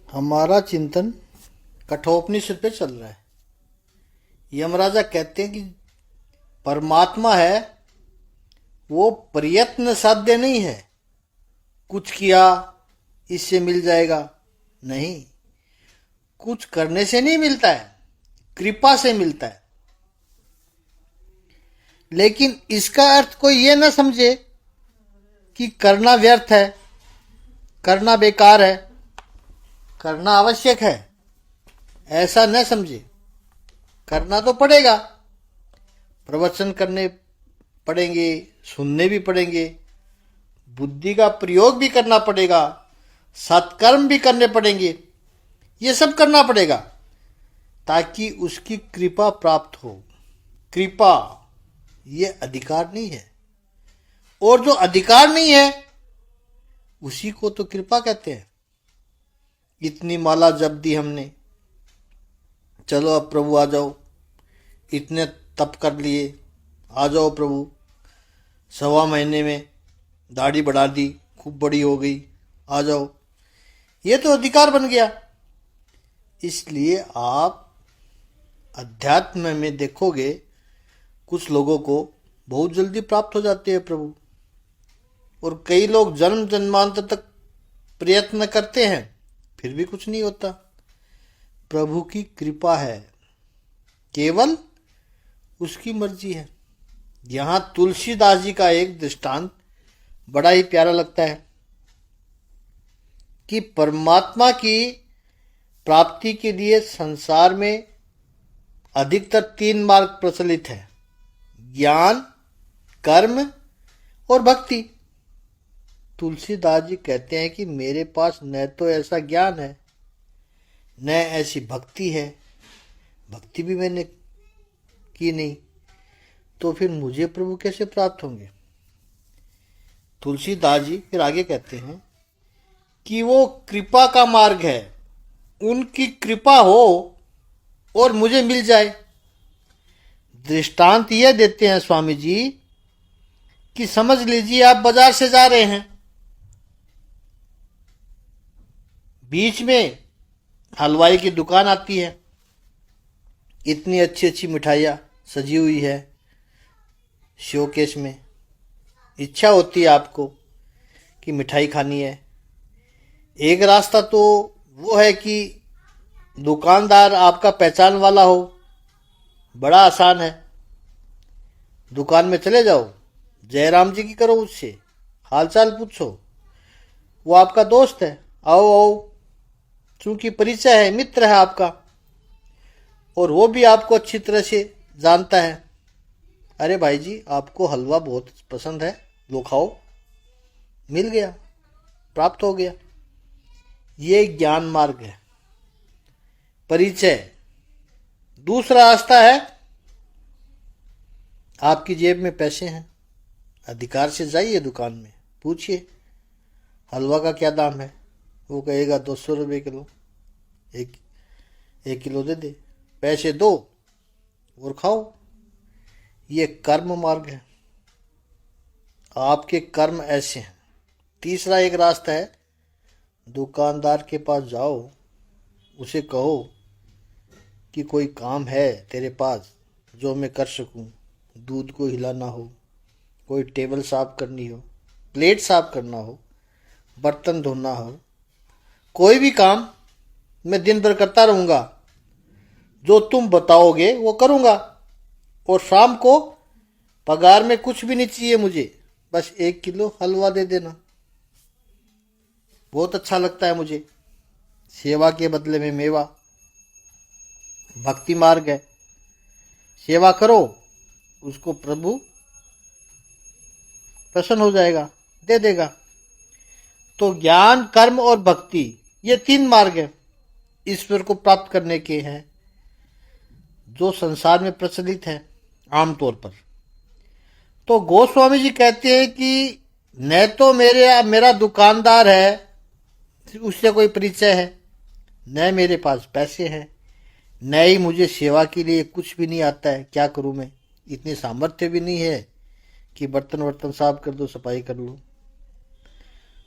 हमारा चिंतन कठोपनिषद पे चल रहा है। यमराजा कहते हैं कि परमात्मा है वो प्रयत्न साध्य नहीं है, कुछ किया इससे मिल जाएगा, नहीं। कुछ करने से नहीं मिलता है, कृपा से मिलता है। लेकिन इसका अर्थ कोई ये ना समझे कि करना व्यर्थ है, करना बेकार है, करना आवश्यक है, ऐसा न समझे। करना तो पड़ेगा, प्रवचन करने पड़ेंगे, सुनने भी पड़ेंगे, बुद्धि का प्रयोग भी करना पड़ेगा, सत्कर्म भी करने पड़ेंगे, ये सब करना पड़ेगा ताकि उसकी कृपा प्राप्त हो। कृपा ये अधिकार नहीं है, और जो अधिकार नहीं है उसी को तो कृपा कहते हैं। इतनी माला जप दी हमने, चलो अब प्रभु आ जाओ। इतने तप कर लिए, आ जाओ प्रभु। 1.25 महीने में दाढ़ी बढ़ा दी, खूब बड़ी हो गई, आ जाओ। ये तो अधिकार बन गया। इसलिए आप अध्यात्म में देखोगे कुछ लोगों को बहुत जल्दी प्राप्त हो जाते हैं प्रभु, और कई लोग जन्म जन्मांतर तक प्रयत्न करते हैं फिर भी कुछ नहीं होता। प्रभु की कृपा है, केवल उसकी मर्जी है। यहां तुलसीदास जी का एक दृष्टांत बड़ा ही प्यारा लगता है कि परमात्मा की प्राप्ति के लिए संसार में अधिकतर 3 मार्ग प्रचलित है: ज्ञान, कर्म और भक्ति। तुलसीदास जी कहते हैं कि मेरे पास न तो ऐसा ज्ञान है, न ऐसी भक्ति है, भक्ति भी मैंने की नहीं, तो फिर मुझे प्रभु कैसे प्राप्त होंगे। तुलसीदास जी फिर आगे कहते हैं कि वो कृपा का मार्ग है, उनकी कृपा हो और मुझे मिल जाए। दृष्टांत यह देते हैं स्वामी जी कि समझ लीजिए आप बाजार से जा रहे हैं, बीच में हलवाई की दुकान आती है, इतनी अच्छी अच्छी मिठाइयाँ सजी हुई है शोकेस में। इच्छा होती है आपको कि मिठाई खानी है। एक रास्ता तो वो है कि दुकानदार आपका पहचान वाला हो, बड़ा आसान है। दुकान में चले जाओ, जयराम जी की करो, उससे हालचाल पूछो, वो आपका दोस्त है, आओ आओ, चूंकि परिचय है, मित्र है आपका, और वो भी आपको अच्छी तरह से जानता है। अरे भाई जी आपको हलवा बहुत पसंद है, लो खाओ। मिल गया, प्राप्त हो गया। ये ज्ञान मार्ग है, परिचय। दूसरा रास्ता है, आपकी जेब में पैसे हैं, अधिकार से जाइए दुकान में, पूछिए हलवा का क्या दाम है। वो कहेगा 200 रुपये किलो, एक किलो दे दे, पैसे दो और खाओ। ये कर्म मार्ग है, आपके कर्म ऐसे हैं। तीसरा एक रास्ता है, दुकानदार के पास जाओ, उसे कहो कि कोई काम है तेरे पास जो मैं कर सकूं। दूध को हिलाना हो, कोई टेबल साफ करनी हो, प्लेट साफ करना हो, बर्तन धोना हो, कोई भी काम मैं दिन भर करता रहूँगा, जो तुम बताओगे वो करूँगा। और शाम को पगार में कुछ भी नहीं चाहिए मुझे, बस 1 किलो हलवा दे देना, बहुत अच्छा लगता है मुझे। सेवा के बदले में मेवा, भक्ति मार्ग है। सेवा करो, उसको प्रभु प्रसन्न हो जाएगा, दे देगा। तो ज्ञान, कर्म और भक्ति, ये 3 मार्ग हैं ईश्वर को प्राप्त करने के हैं, जो संसार में प्रचलित है आमतौर पर। तो गोस्वामी जी कहते हैं कि न तो मेरा दुकानदार है, उससे कोई परिचय है, न मेरे पास पैसे हैं, न ही मुझे सेवा के लिए कुछ भी नहीं आता है। क्या करूं मैं, इतनी सामर्थ्य भी नहीं है कि बर्तन वर्तन साफ कर दो, सफाई कर लो।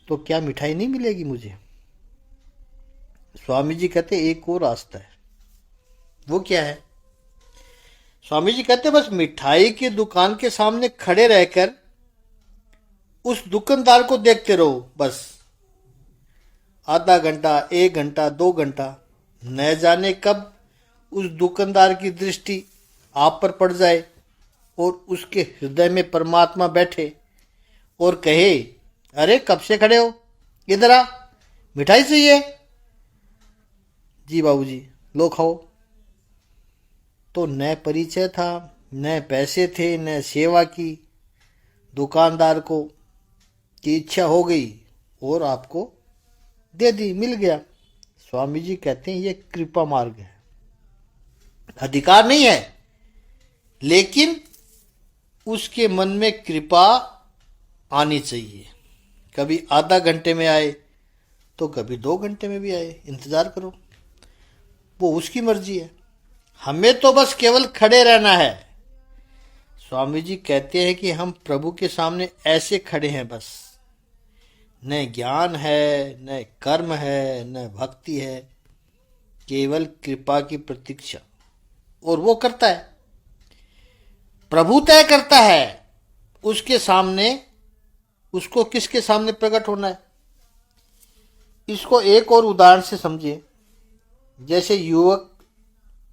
तो क्या मिठाई नहीं मिलेगी मुझे? स्वामी जी कहते एक और रास्ता है। वो क्या है? स्वामी जी कहते बस मिठाई की दुकान के सामने खड़े रहकर उस दुकानदार को देखते रहो, बस आधा घंटा, 1 घंटा, 2 घंटा, न जाने कब उस दुकानदार की दृष्टि आप पर पड़ जाए और उसके हृदय में परमात्मा बैठे और कहे, अरे कब से खड़े हो, इधर आ, मिठाई चाहिए? जी बाबूजी, लो खाओ। तो न परिचय था, न पैसे थे, न सेवा की। दुकानदार को की इच्छा हो गई और आपको दे दी, मिल गया। स्वामी जी कहते हैं ये कृपा मार्ग है, अधिकार नहीं है, लेकिन उसके मन में कृपा आनी चाहिए। कभी आधा घंटे में आए तो कभी 2 घंटे में भी आए, इंतजार करो, वो उसकी मर्जी है। हमें तो बस केवल खड़े रहना है। स्वामी जी कहते हैं कि हम प्रभु के सामने ऐसे खड़े हैं, बस न ज्ञान है, न कर्म है, न भक्ति है, केवल कृपा की प्रतीक्षा। और वो करता है, प्रभु तय करता है उसके सामने, उसको किसके सामने प्रकट होना है। इसको एक और उदाहरण से समझिए। जैसे युवक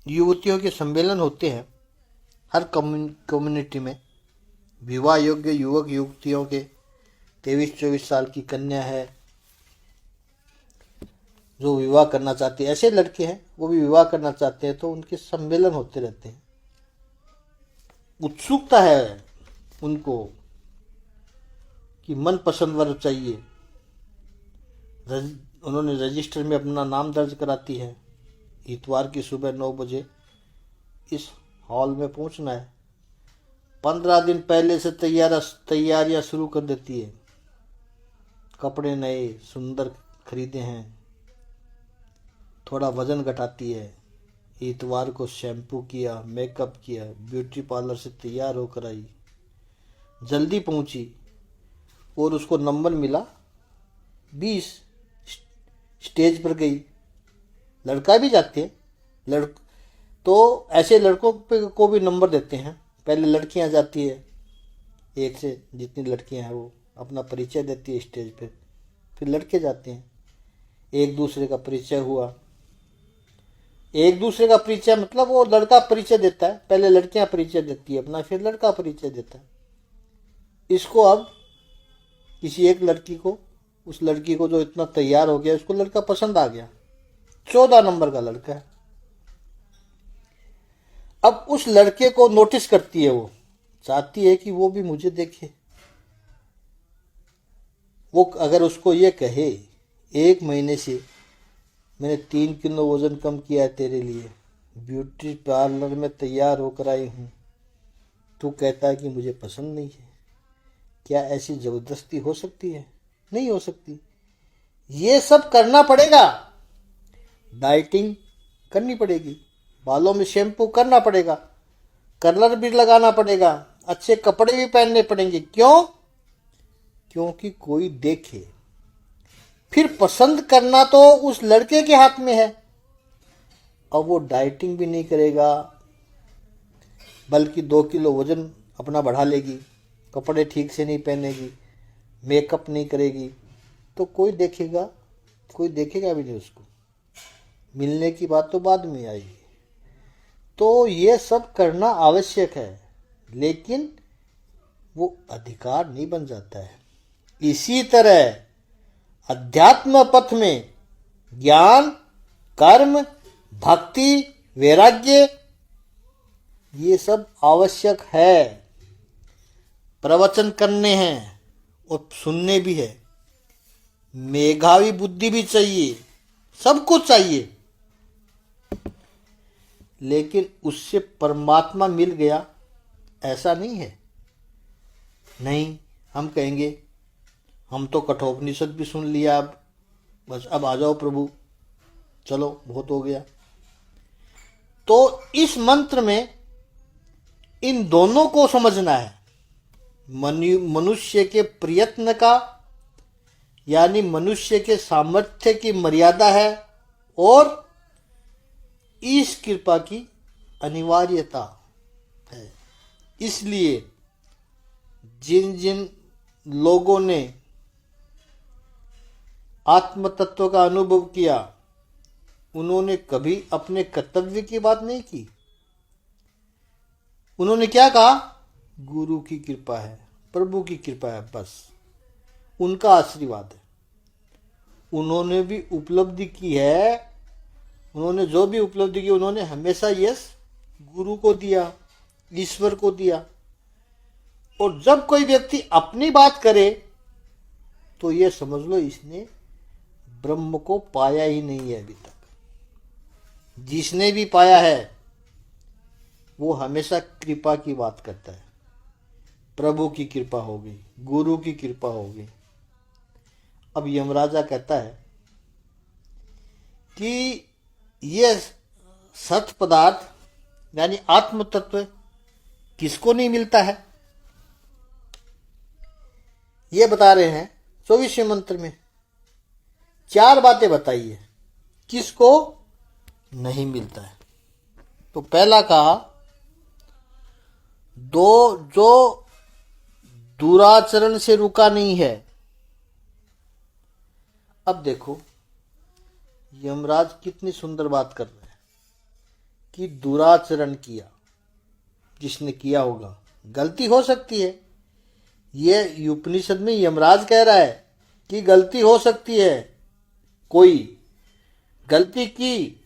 युवतियों के सम्मेलन होते हैं हर कम्युनिटी में, विवाह योग्य युवक युवतियों के, 23-24 साल की कन्या है जो विवाह करना चाहती है, ऐसे लड़के हैं वो भी विवाह करना चाहते हैं, तो उनके सम्मेलन होते रहते हैं। उत्सुकता है उनको कि मन पसंद वर चाहिए। उन्होंने रजिस्टर में अपना नाम दर्ज कराती है। इतवार की सुबह 9 बजे इस हॉल में पहुंचना है। 15 दिन पहले से तैयारियां शुरू कर देती है। कपड़े नए सुंदर खरीदे हैं, थोड़ा वजन घटाती है। इतवार को शैम्पू किया, मेकअप किया, ब्यूटी पार्लर से तैयार होकर आई, जल्दी पहुंची और उसको नंबर मिला 20। स्टेज पर गई। लड़का भी जाते हैं, तो ऐसे लड़कों को भी नंबर देते हैं। पहले लड़कियां जाती है, एक से जितनी लड़कियां हैं वो अपना परिचय देती है स्टेज पे, फिर लड़के जाते हैं। एक दूसरे का परिचय हुआ। एक दूसरे का परिचय मतलब वो लड़का परिचय देता है, पहले लड़कियां परिचय देती है अपना, फिर लड़का परिचय देता है। इसको अब किसी एक लड़की को, उस लड़की को जो इतना तैयार हो गया, उसको लड़का पसंद आ गया, 14 नंबर का लड़का है। अब उस लड़के को नोटिस करती है, वो चाहती है कि वो भी मुझे देखे। वो अगर उसको ये कहे, 1 महीने से मैंने 3 किलो वजन कम किया है तेरे लिए, ब्यूटी पार्लर में तैयार होकर आई हूँ, तू कहता है कि मुझे पसंद नहीं है। क्या ऐसी जबरदस्ती हो सकती है? नहीं हो सकती। ये सब करना पड़ेगा। डाइटिंग करनी पड़ेगी, बालों में शैम्पू करना पड़ेगा, कलर भी लगाना पड़ेगा, अच्छे कपड़े भी पहनने पड़ेंगे। क्यों? क्योंकि कोई देखे। फिर पसंद करना तो उस लड़के के हाथ में है। अब वो डाइटिंग भी नहीं करेगा, बल्कि 2 किलो वजन अपना बढ़ा लेगी, कपड़े ठीक से नहीं पहनेगी, मेकअप नहीं करेगी, तो कोई देखेगा? कोई देखेगा भी नहीं उसको। मिलने की बात तो बाद में आएगी। तो ये सब करना आवश्यक है, लेकिन वो अधिकार नहीं बन जाता है। इसी तरह अध्यात्म पथ में ज्ञान, कर्म, भक्ति, वैराग्य, ये सब आवश्यक है। प्रवचन करने हैं और सुनने भी है, मेधावी बुद्धि भी चाहिए, सब कुछ चाहिए। लेकिन उससे परमात्मा मिल गया ऐसा नहीं है। नहीं, हम कहेंगे हम तो कठोपनिषद भी सुन लिया, अब बस अब आ जाओ प्रभु, चलो बहुत हो गया। तो इस मंत्र में इन दोनों को समझना है। मनुष्य के प्रयत्न का, यानी मनुष्य के सामर्थ्य की मर्यादा है, और इस कृपा की अनिवार्यता है। इसलिए जिन जिन लोगों ने आत्म तत्व का अनुभव किया, उन्होंने कभी अपने कर्तव्य की बात नहीं की। उन्होंने क्या कहा? गुरु की कृपा है, प्रभु की कृपा है, बस उनका आशीर्वाद है। उन्होंने भी उपलब्धि की है, उन्होंने जो भी उपलब्धि की उन्होंने हमेशा यश गुरु को दिया, ईश्वर को दिया। और जब कोई व्यक्ति अपनी बात करे तो ये समझ लो इसने ब्रह्म को पाया ही नहीं है अभी तक। जिसने भी पाया है वो हमेशा कृपा की बात करता है। प्रभु की कृपा हो गई, गुरु की कृपा हो गई। अब यमराजा कहता है कि ये सत पदार्थ यानी आत्म तत्व किसको नहीं मिलता है? ये बता रहे हैं 24वें मंत्र में 4 बातें बताई है किसको नहीं मिलता है। तो पहला कहा, जो दुराचरण से रुका नहीं है। अब देखो यमराज कितनी सुंदर बात कर रहे हैं कि दुराचरण किया। जिसने किया होगा, गलती हो सकती है। ये उपनिषद में यमराज कह रहा है कि गलती हो सकती है। कोई गलती की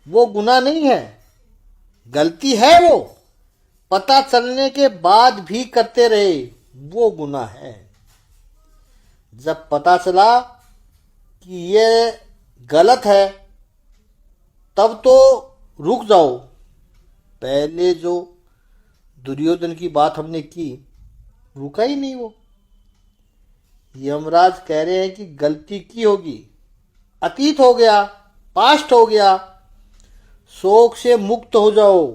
वो गुनाह नहीं है, गलती है वो पता चलने के बाद भी करते रहे वो गुनाह है। जब पता चला कि ये गलत है तब तो रुक जाओ। पहले जो दुर्योधन की बात हमने की, रुका ही नहीं वो। यमराज कह रहे हैं कि गलती की होगी, अतीत हो गया, पास्ट हो गया, शोक से मुक्त हो जाओ,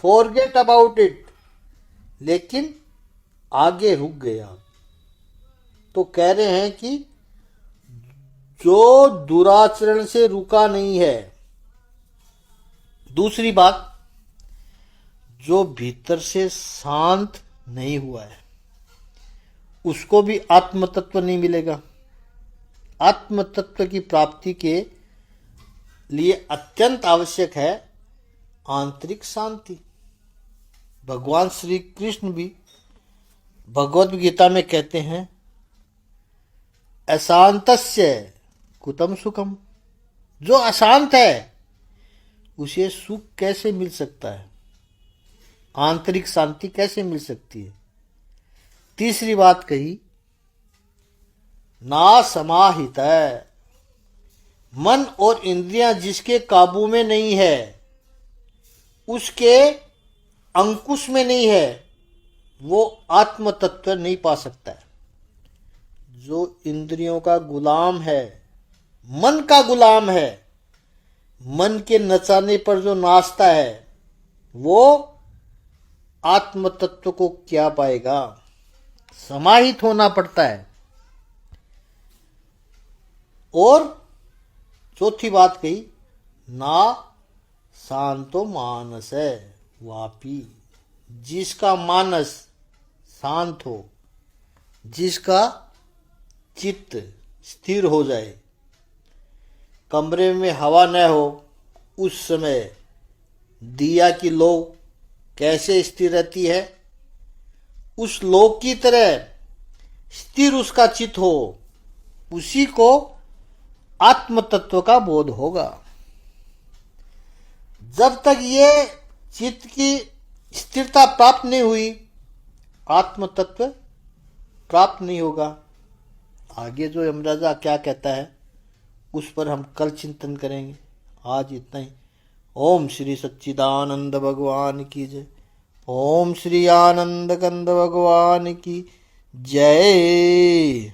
फॉरगेट अबाउट इट। लेकिन आगे रुक गया। तो कह रहे हैं कि जो दुराचरण से रुका नहीं है। दूसरी बात, जो भीतर से शांत नहीं हुआ है उसको भी आत्म तत्व नहीं मिलेगा। आत्म तत्व की प्राप्ति के लिए अत्यंत आवश्यक है आंतरिक शांति। भगवान श्री कृष्ण भी भगवद गीता में कहते हैं, अशांतस्य कुतम सुखम। जो अशांत है उसे सुख कैसे मिल सकता है? आंतरिक शांति कैसे मिल सकती है? तीसरी बात कही, ना समाहित है। मन और इंद्रियां जिसके काबू में नहीं है, उसके अंकुश में नहीं है, वो आत्म तत्व नहीं पा सकता है। जो इंद्रियों का गुलाम है, मन का गुलाम है, मन के नचाने पर जो नाचता है, वो आत्म तत्व को क्या पाएगा? समाहित होना पड़ता है। और चौथी बात कही, ना शांतो मानस है वापी। जिसका मानस शांत हो, जिसका चित्त स्थिर हो जाए, कमरे में हवा न हो, उस समय दिया की लौ कैसे स्थिर रहती है, उस लौ की तरह स्थिर उसका चित्त हो, उसी को आत्म तत्व का बोध होगा। जब तक ये चित्त की स्थिरता प्राप्त नहीं हुई, आत्म तत्व प्राप्त नहीं होगा। आगे जो यमराजा क्या कहता है उस पर हम कल चिंतन करेंगे। आज इतना ही। ओम श्री सच्चिदानंद भगवान की जय। ओम श्री आनंद कंद भगवान की जय।